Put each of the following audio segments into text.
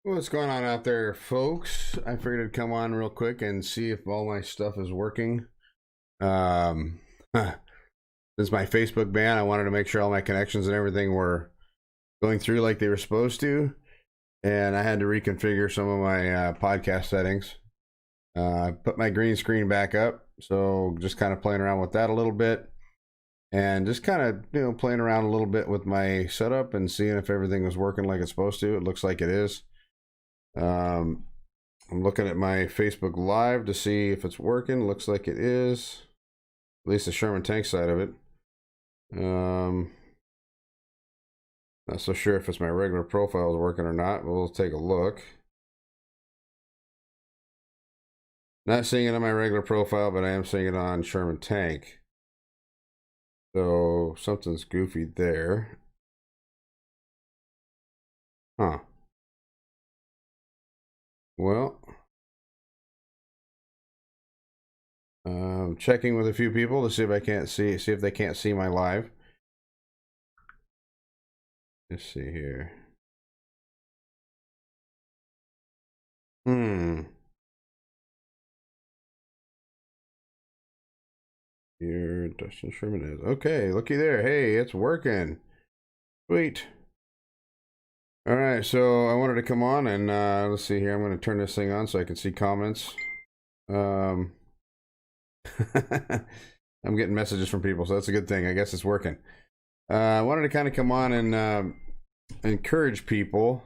What's going on out there, folks? I figured I'd come on real quick and see if all my stuff is working. Um, Since my Facebook ban, I wanted to make sure all my connections and everything were going through like they were supposed to, and I had to reconfigure some of my podcast settings. I put my green screen back up, so just kind of playing around with that a little bit, and just kind of playing around a little bit with my setup and seeing if everything was working like it's supposed to. It looks like it is. Um, I'm looking at my Facebook Live to see if it's working. Looks like it is. At least the Sherman Tank side of it. Not so sure if it's my regular profile is working or not. We'll take a look. Not seeing it on my regular profile, but I am seeing it on Sherman Tank. So something's goofy there. Huh. Well, checking with a few people to see if I can't see if they can't see my live. Let's see here. Here Dustin Sherman is. Okay, looky there. Hey, it's working. Sweet. All right, so I wanted to come on and let's see here. I'm going to turn this thing on so I can see comments. I'm getting messages from people, so that's a good thing. I guess it's working. I wanted to kind of come on and encourage people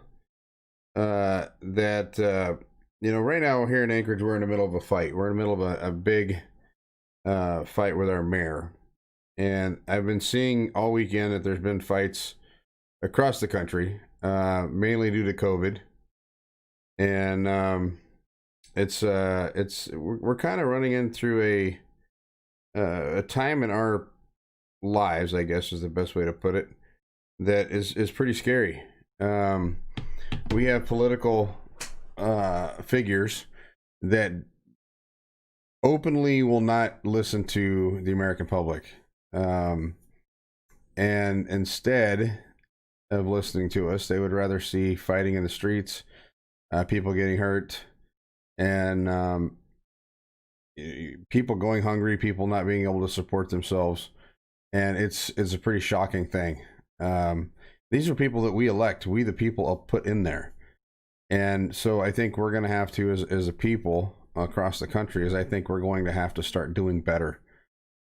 that right now here in Anchorage, we're in the middle of a fight. We're in the middle of a big fight with our mayor, and I've been seeing all weekend that there's been fights across the country, mainly due to COVID, and we're kind of running in through a time in our lives, I guess is the best way to put it, that is pretty scary. We have political figures that openly will not listen to the American public, and instead of listening to us, they would rather see fighting in the streets, people getting hurt, and people going hungry, people not being able to support themselves, and it's a pretty shocking thing. These are people that we elect, we the people put in there, and so I think we're going to have to, as a people across the country, I think we're going to have to start doing better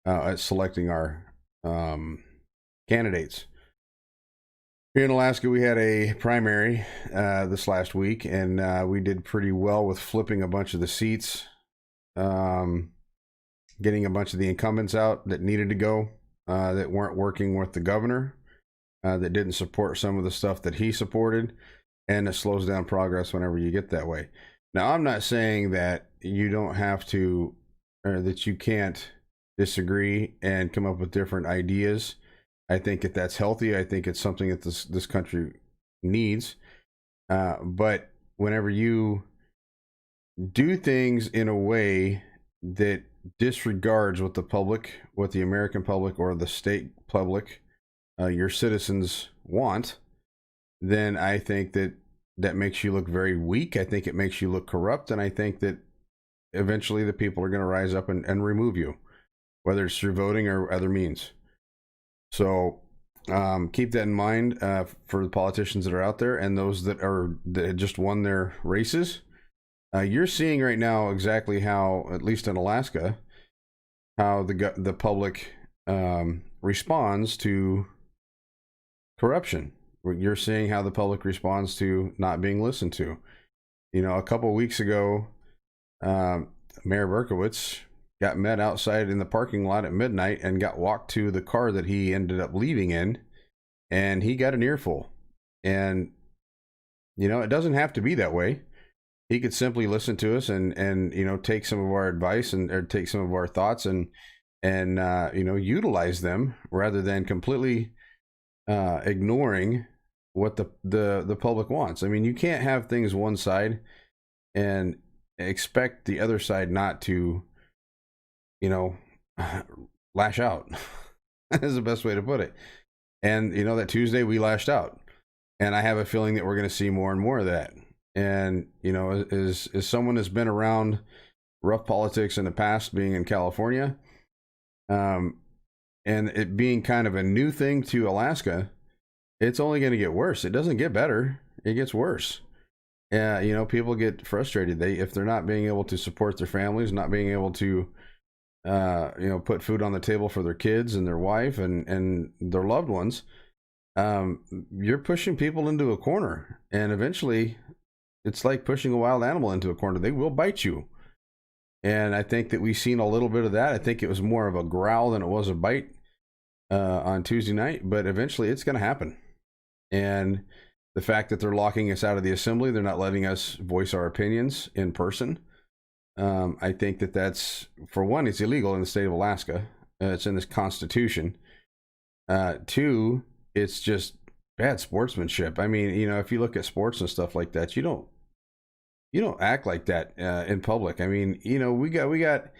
at selecting our candidates. Here in Alaska, we had a primary this last week, and we did pretty well with flipping a bunch of the seats, getting a bunch of the incumbents out that needed to go, that weren't working with the governor, that didn't support some of the stuff that he supported, and it slows down progress whenever you get that way. Now, I'm not saying that you don't have to, or that you can't disagree and come up with different ideas. I think that that's healthy. I think it's something that this country needs. But whenever you do things in a way that disregards what the public, what the American public or the state public, your citizens want, then I think that makes you look very weak. I think it makes you look corrupt. And I think that eventually the people are going to rise up and remove you, whether it's through voting or other means. So keep that in mind for the politicians that are out there and those that just won their races. You're seeing right now exactly how, at least in Alaska, how the public responds to corruption. You're seeing how the public responds to not being listened to. A couple of weeks ago, Mayor Berkowitz got met outside in the parking lot at midnight and got walked to the car that he ended up leaving in, and he got an earful. And it doesn't have to be that way. He could simply listen to us and take some of our advice or take some of our thoughts and utilize them rather than completely ignoring what the public wants. I mean, you can't have things one side and expect the other side not to lash out. Is the best way to put it. And that Tuesday we lashed out, and I have a feeling that we're going to see more and more of that. And, you know, is someone that's been around rough politics in the past, being in California, and it being kind of a new thing to Alaska, it's only going to get worse. It doesn't get better. It gets worse. Yeah, you know, people get frustrated. If they're not being able to support their families, not being able to, you know, put food on the table for their kids and their wife and their loved ones, you're pushing people into a corner, and eventually, it's like pushing a wild animal into a corner. They will bite you. And I think that we've seen a little bit of that. I think it was more of a growl than it was a bite on Tuesday night, but eventually it's going to happen. And the fact that they're locking us out of the assembly, they're not letting us voice our opinions in person. I think that that's, for one, it's illegal in the state of Alaska. It's in this Constitution. Two, it's just bad sportsmanship. I mean, you know, if you look at sports and stuff like that, you don't act like that in public. I mean, you know, we got.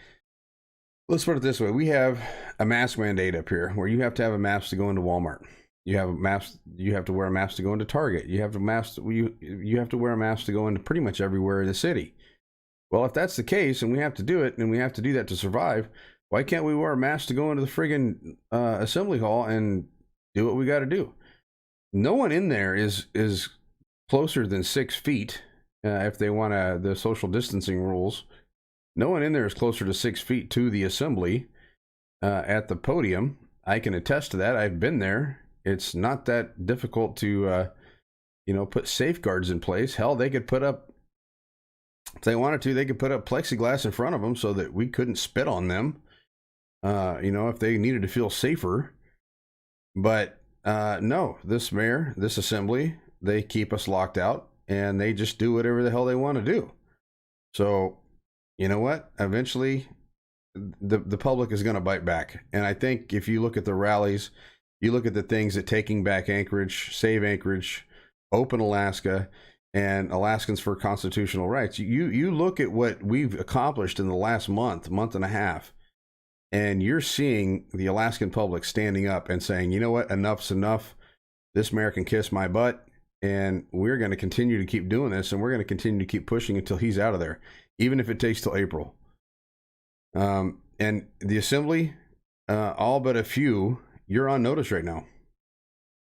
Let's put it this way: we have a mask mandate up here, where you have to have a mask to go into Walmart. You have a mask. You have to wear a mask to go into Target. You have to mask. You have to wear a mask to go into pretty much everywhere in the city. Well, if that's the case, and we have to do it, and we have to do that to survive, why can't we wear a mask to go into the friggin' assembly hall and do what we got to do? No one in there is closer than 6 feet. If they want the social distancing rules, no one in there is closer to 6 feet to the assembly at the podium. I can attest to that. I've been there. It's not that difficult to, you know, put safeguards in place. Hell, they could put up, if they wanted to, they could put up plexiglass in front of them so that we couldn't spit on them. You know, if they needed to feel safer. But no, this mayor, this assembly, they keep us locked out. And they just do whatever the hell they want to do. So, you know what? Eventually, the public is going to bite back. And I think if you look at the rallies, you look at the things that Taking Back Anchorage, Save Anchorage, Open Alaska, and Alaskans for Constitutional Rights, you look at what we've accomplished in the last month and a half, and you're seeing the Alaskan public standing up and saying, you know what? Enough's enough. This mayor can kiss my butt. And we're going to continue to keep doing this, and we're going to continue to keep pushing until he's out of there, even if it takes till April. And the assembly, all but a few, you're on notice right now.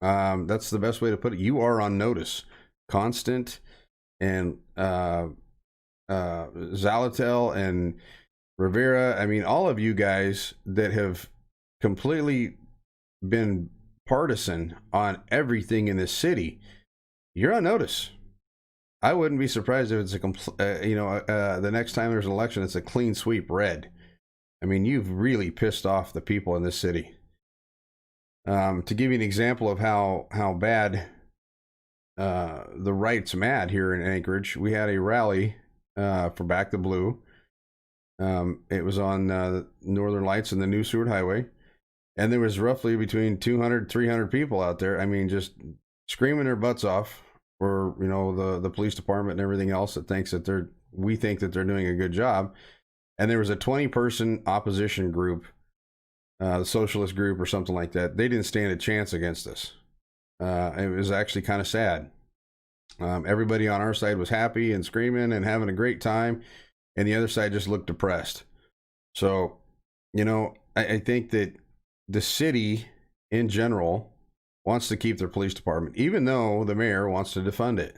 That's the best way to put it. You are on notice. Constant and Zalatel and Rivera. I mean, all of you guys that have completely been partisan on everything in this city, you're on notice. I wouldn't be surprised if it's the next time there's an election, it's a clean sweep red. I mean, you've really pissed off the people in this city. To give you an example of how bad the right's mad here in Anchorage, we had a rally for Back the Blue. It was on Northern Lights and the New Seward Highway. And there was roughly between 200, 300 people out there. I mean, just screaming their butts off for, you know, the police department and everything else that thinks that we think that they're doing a good job. And there was a 20-person opposition group, the socialist group or something like that. They didn't stand a chance against us. It was actually kind of sad. Everybody on our side was happy and screaming and having a great time, and the other side just looked depressed. So, you know, I think that the city in general wants to keep their police department, even though the mayor wants to defund it,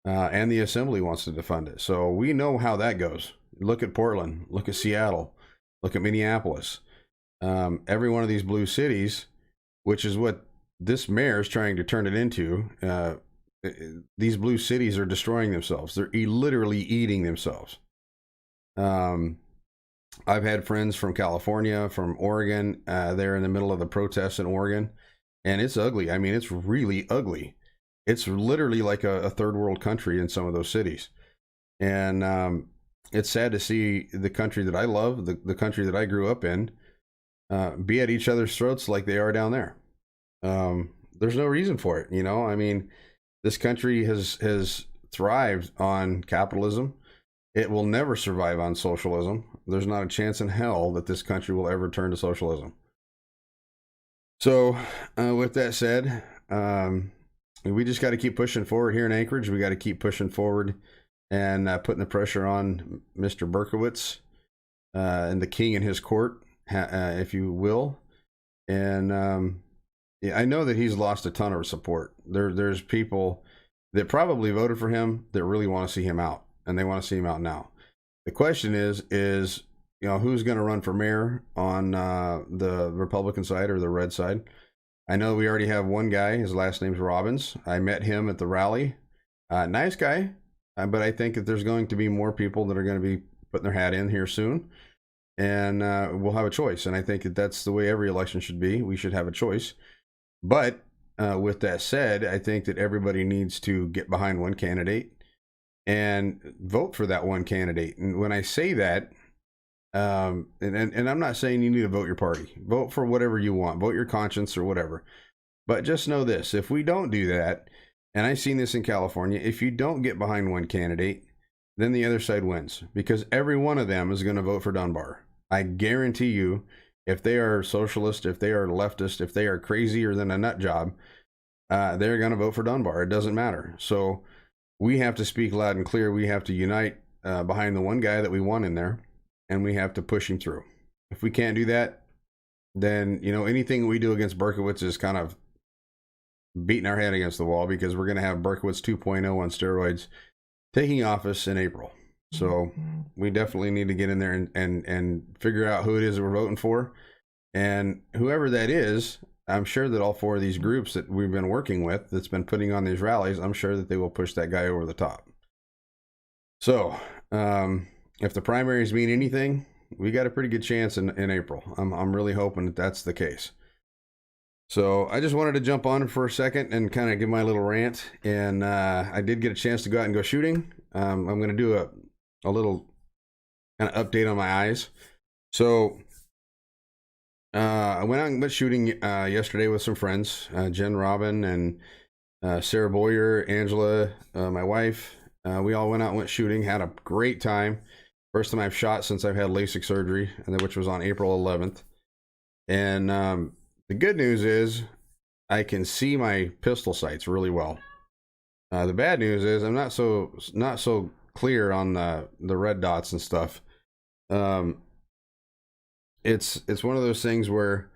and the assembly wants to defund it. So we know how that goes. Look at Portland, look at Seattle, look at Minneapolis. Every one of these blue cities, which is what this mayor is trying to turn it into, these blue cities are destroying themselves. They're literally eating themselves. I've had friends from California, from Oregon. They're in the middle of the protests in Oregon, and it's ugly. I mean, it's really ugly. It's literally like a third world country in some of those cities. And it's sad to see the country that I love, the country that I grew up in, be at each other's throats like they are down there. There's no reason for it, you know? I mean, this country has thrived on capitalism. It will never survive on socialism. There's not a chance in hell that this country will ever turn to socialism. So, with that said, we just got to keep pushing forward here in Anchorage. We got to keep pushing forward and putting the pressure on Mr. Berkowitz and the king in his court, if you will. And yeah, I know that he's lost a ton of support. There's people that probably voted for him that really want to see him out, and they want to see him out now. The question is who's going to run for mayor on the Republican side or the red side? I know we already have one guy. His last name's Robbins. I met him at the rally. Nice guy, but I think that there's going to be more people that are going to be putting their hat in here soon, and we'll have a choice. And I think that that's the way every election should be. We should have a choice. But with that said, I think that everybody needs to get behind one candidate and vote for that one candidate. And when I say that, and I'm not saying you need to vote your party. Vote for whatever you want. Vote your conscience or whatever. But just know this. If we don't do that, and I've seen this in California, if you don't get behind one candidate, then the other side wins. Because every one of them is going to vote for Dunbar. I guarantee you, if they are socialist, if they are leftist, if they are crazier than a nut job, they're going to vote for Dunbar. It doesn't matter. So we have to speak loud and clear. We have to unite behind the one guy that we want in there, and we have to push him through. If we can't do that, then anything we do against Berkowitz is kind of beating our head against the wall, because we're going to have Berkowitz 2.0 on steroids taking office in April. So we definitely need to get in there and figure out who it is that we're voting for. And whoever that is, I'm sure that all four of these groups that we've been working with that's been putting on these rallies, I'm sure that they will push that guy over the top. So if the primaries mean anything, we got a pretty good chance in April. I'm really hoping that that's the case. So I just wanted to jump on for a second and kind of give my little rant. And I did get a chance to go out and go shooting. I'm going to do a little kind of update on my eyes. So I went out and went shooting yesterday with some friends, Jen Robin and Sarah Boyer, Angela, my wife. We all went out and went shooting, had a great time. First time I've shot since I've had LASIK surgery, which was on April 11th. And the good news is I can see my pistol sights really well. The bad news is I'm not so clear on the red dots and stuff. It's one of those things where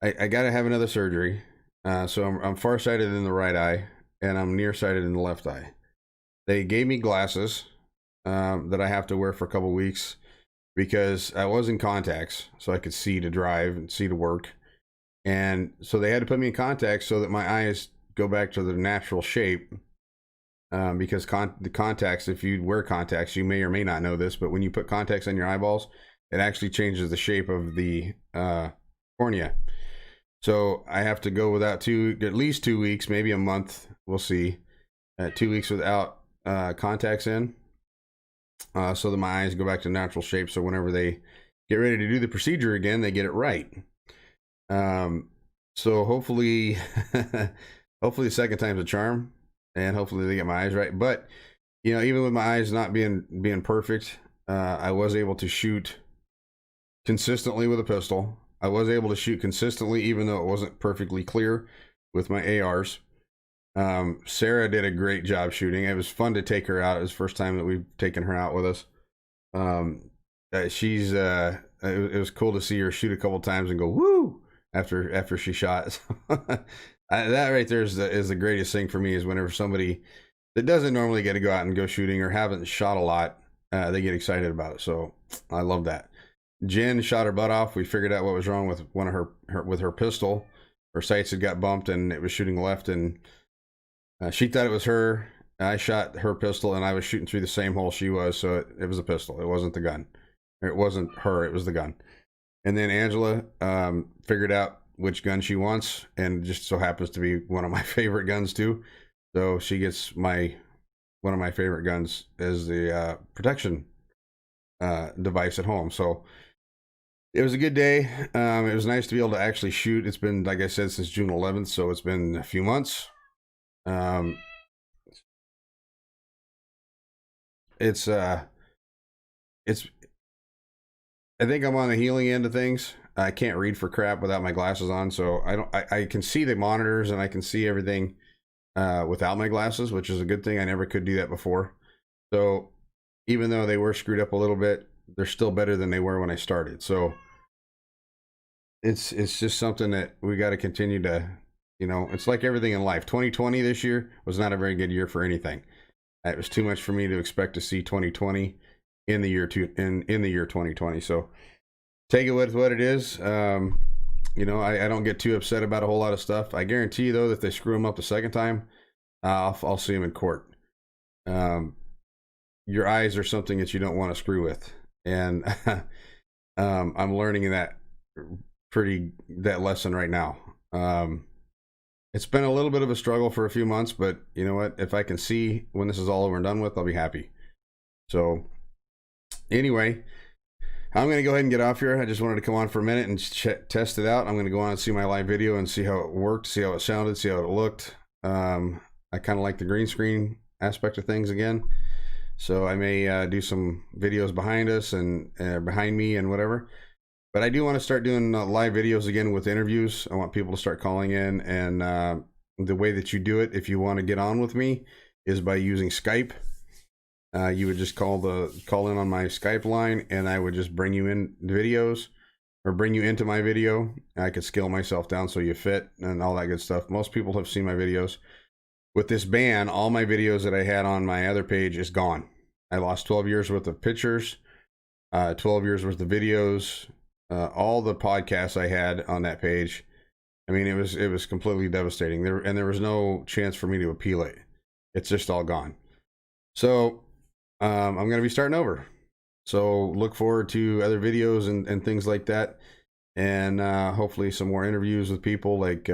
I got to have another surgery. So I'm farsighted in the right eye, and I'm nearsighted in the left eye. They gave me glasses that I have to wear for a couple weeks because I was in contacts, so I could see to drive and see to work. And so they had to put me in contacts so that my eyes go back to their natural shape. Because the contacts, if you wear contacts, you may or may not know this, but when you put contacts on your eyeballs, it actually changes the shape of the cornea. So I have to go without at least 2 weeks, maybe a month. We'll see. 2 weeks without contacts in, so that my eyes go back to natural shape. So whenever they get ready to do the procedure again, they get it right. So hopefully, hopefully the second time's a charm, and hopefully they get my eyes right. But even with my eyes not being perfect, I was able to shoot consistently with a pistol. I was able to shoot consistently, even though it wasn't perfectly clear with my ARs. Sarah did a great job shooting. It was fun to take her out. It was the first time that we've taken her out with us. It was cool to see her shoot a couple times and go woo after she shot. That right there is the greatest thing for me, is whenever somebody that doesn't normally get to go out and go shooting or haven't shot a lot, they get excited about it. So I love that. Jen shot her butt off. We figured out what was wrong with one of her pistol. Her sights had got bumped and it was shooting left, and she thought it was her. I shot her pistol and I was shooting through the same hole she was, so it was a pistol. It wasn't the gun. It wasn't her, it was the gun. And then Angela figured out which gun she wants, and it just so happens to be one of my favorite guns too. So she gets one of my favorite guns as the protection device at home. So it was a good day. It was nice to be able to actually shoot. It's been, like I said, since June 11th, so it's been a few months. It's I think I'm on the healing end of things. I can't read for crap without my glasses on, so I can see the monitors and I can see everything without my glasses, which is a good thing. I never could do that before. So even though they were screwed up a little bit, they're still better than they were when I started. So it's just something that we got to continue to, you know, it's like everything in life. 2020 this year was not a very good year for anything. It was too much for me to expect to see 2020 in the year in the year 2020. So take it with what it is. You know, I don't get too upset about a whole lot of stuff. I guarantee you, though, that if they screw them up the second time, I'll see them in court. Your eyes are something that you don't want to screw with, and I'm learning that lesson right now. It's been a little bit of a struggle for a few months, but you know what? If I can see when this is all over and done with, I'll be happy. So anyway, I'm going to go ahead and get off here. I just wanted to come on for a minute and test it out. I'm going to go on and see my live video and see how it worked, see how it sounded, see how it looked. I kind of like the green screen aspect of things again. So I may do some videos behind us and behind me and whatever. But I do want to start doing live videos again with interviews. I want people to start calling in. And the way that you do it, if you want to get on with me, is by using Skype. You would just call in on my Skype line, and I would just bring you in videos, or bring you into my video. I could scale myself down so you fit and all that good stuff. Most people have seen my videos. With this ban, all my videos that I had on my other page is gone. I lost 12 years worth of pictures, 12 years worth of videos, all the podcasts I had on that page. I mean, it was completely devastating. There was no chance for me to appeal it. It's just all gone. So I'm going to be starting over. So look forward to other videos and things like that. And hopefully some more interviews with people like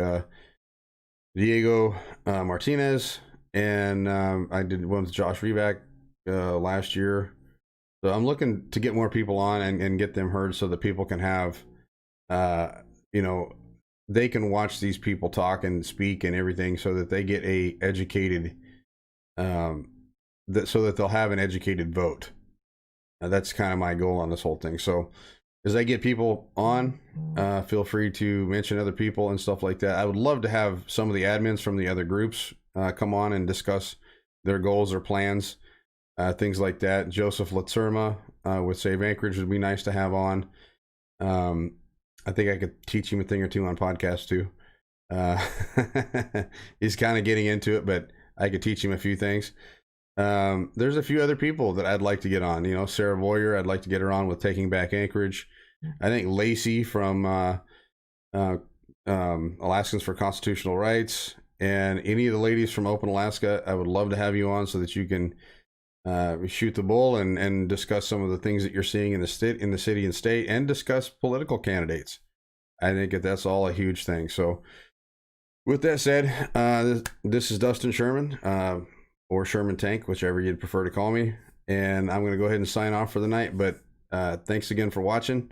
Diego Martinez. And I did one with Josh Reback last year. So I'm looking to get more people on and get them heard so that people can have, you know, they can watch these people talk and speak and everything so that they get a educated, so that they'll have an educated vote. That's kind of my goal on this whole thing. So as I get people on, feel free to mention other people and stuff like that. I would love to have some of the admins from the other groups come on and discuss their goals or plans, things like that. Joseph Latzerma with Save Anchorage would be nice to have on. I think I could teach him a thing or two on podcasts too. He's kind of getting into it, but I could teach him a few things. There's a few other people that I'd like to get on. You know, Sarah Boyer, I'd like to get her on with Taking Back Anchorage. I think Lacey from Alaskans for Constitutional Rights, and any of the ladies from Open Alaska, I would love to have you on so that you can shoot the bull and discuss some of the things that you're seeing in the city and state, and discuss political candidates. I think that's all a huge thing. So with that said, this is Dustin Sherman, or Sherman Tank, whichever you'd prefer to call me. And I'm going to go ahead and sign off for the night. But thanks again for watching,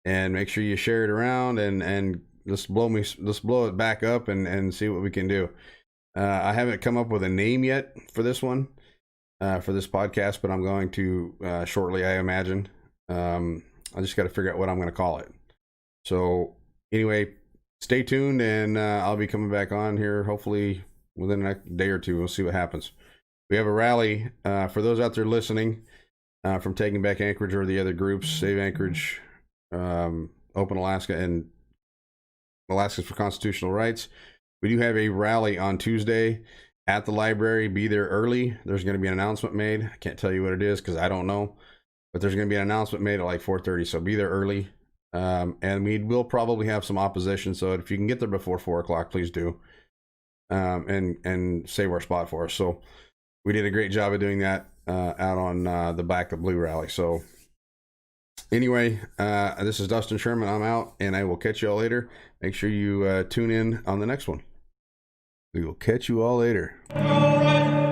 and make sure you share it around and let's blow it back up and see what we can do. I haven't come up with a name yet for this one, for this podcast, but I'm going to shortly, I imagine. I just got to figure out what I'm going to call it. So anyway, stay tuned, and I'll be coming back on here hopefully within the next day or two. We'll see what happens. We have a rally for those out there listening from Taking Back Anchorage or the other groups, Save Anchorage, Open Alaska, and Alaskans for Constitutional Rights. We do have a rally on Tuesday at the library. Be there early. There's going to be an announcement made. I can't tell you what it is because I don't know, but there's going to be an announcement made at like 4:30. So be there early. And we will probably have some opposition. So if you can get there before 4 o'clock, please do. And save our spot for us. So we did a great job of doing that out on the Black and Blue rally. So anyway, this is Dustin Sherman. I'm out, and I will catch you all later. Make sure you tune in on the next one. We will catch you all later. All right.